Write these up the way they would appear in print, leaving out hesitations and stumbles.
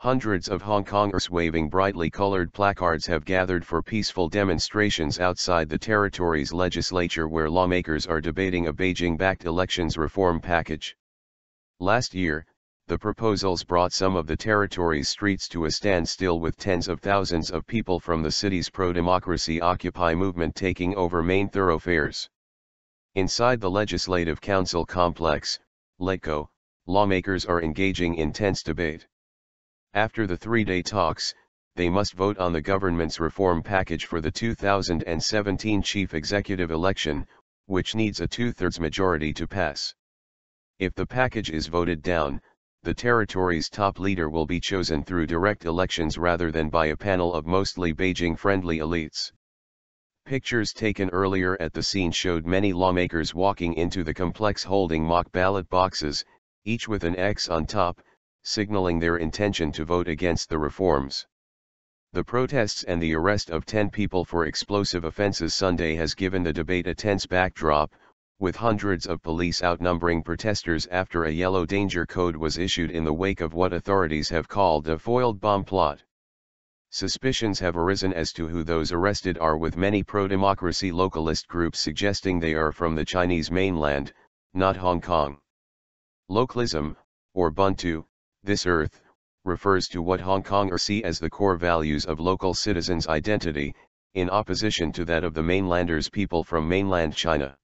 Hundreds of Hongkongers waving brightly colored placards have gathered for peaceful demonstrations outside the territory's legislature where lawmakers are debating a Beijing-backed elections reform package. Last year, the proposals brought some of the territory's streets to a standstill with tens of thousands of people from the city's pro-democracy Occupy movement taking over main thoroughfares. Inside the Legislative Council complex, Legco, lawmakers are engaging in tense debate. After the three-day talks, they must vote on the government's reform package for the 2017 chief executive election, which needs a two-thirds majority to pass. If the package is voted down, the territory's top leader will be chosen through direct elections rather than by a panel of mostly Beijing-friendly elites. Pictures taken earlier at the scene showed many lawmakers walking into the complex holding mock ballot boxes, each with an X on top, signaling their intention to vote against the reforms. The protests and the arrest of 10 people for explosive offenses Sunday has given the debate a tense backdrop, with hundreds of police outnumbering protesters after a yellow danger code was issued in the wake of what authorities have called a foiled bomb plot. Suspicions have arisen as to who those arrested are, with many pro-democracy localist groups suggesting they are from the Chinese mainland, not Hong Kong. Localism, or Buntu, this earth, refers to what Hong Kongers see as the core values of local citizens' identity, in opposition to that of the mainlanders people from mainland China.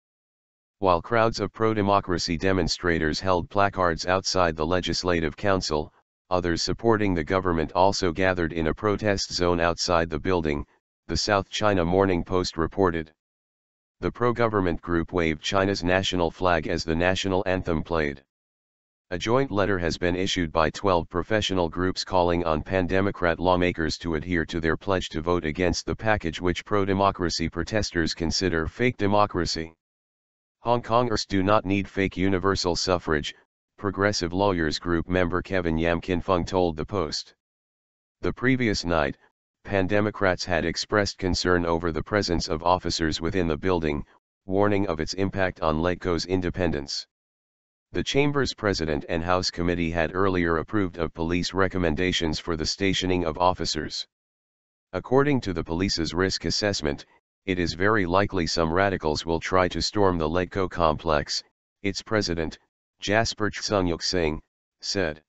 While crowds of pro-democracy demonstrators held placards outside the Legislative Council, others supporting the government also gathered in a protest zone outside the building, the South China Morning Post reported. The pro-government group waved China's national flag as the national anthem played. A joint letter has been issued by 12 professional groups calling on pan-democrat lawmakers to adhere to their pledge to vote against the package which pro-democracy protesters consider fake democracy. Hong Kongers do not need fake universal suffrage, Progressive Lawyers Group member Kevin Yam Kin Fung told the Post. The previous night, pan-democrats had expressed concern over the presence of officers within the building, warning of its impact on Legco's independence. The Chamber's President and House Committee had earlier approved of police recommendations for the stationing of officers. According to the police's risk assessment, it is very likely some radicals will try to storm the Legco complex, its president, Jasper Tsunyuk Singh, said.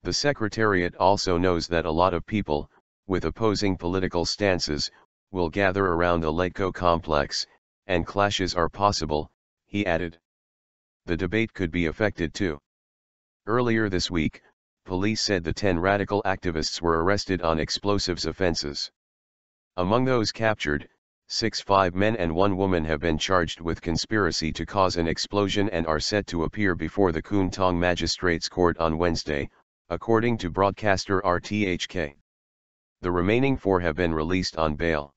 The Secretariat also knows that a lot of people, with opposing political stances, will gather around the Legco complex, and clashes are possible, he added. The debate could be affected too. Earlier this week, police said the 10 radical activists were arrested on explosives offenses. Among those captured, 5 men and 1 woman have been charged with conspiracy to cause an explosion and are set to appear before the Kwun Tong Magistrates Court on Wednesday, according to broadcaster RTHK. The remaining 4 have been released on bail.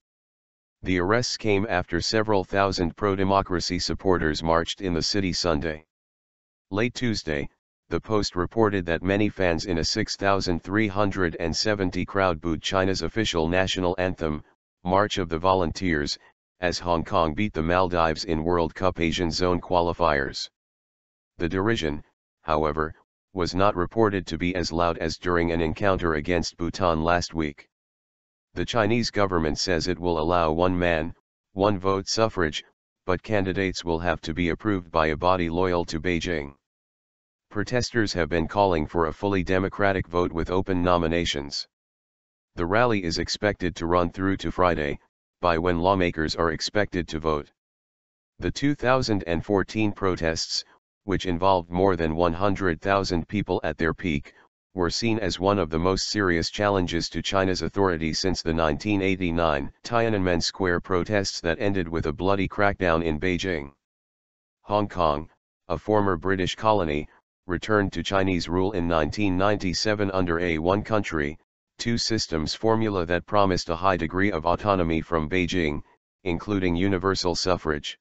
The arrests came after several thousand pro-democracy supporters marched in the city Sunday. Late Tuesday, the Post reported that many fans in a 6,370 crowd booed China's official national anthem, March of the Volunteers, as Hong Kong beat the Maldives in World Cup Asian Zone qualifiers. The derision, however, was not reported to be as loud as during an encounter against Bhutan last week. The Chinese government says it will allow one man, one vote suffrage, but candidates will have to be approved by a body loyal to Beijing. Protesters have been calling for a fully democratic vote with open nominations. The rally is expected to run through to Friday, by when lawmakers are expected to vote. The 2014 protests, which involved more than 100,000 people at their peak, were seen as one of the most serious challenges to China's authority since the 1989 Tiananmen Square protests that ended with a bloody crackdown in Beijing. Hong Kong, a former British colony, returned to Chinese rule in 1997 under a one-country, two-systems formula that promised a high degree of autonomy from Beijing, including universal suffrage.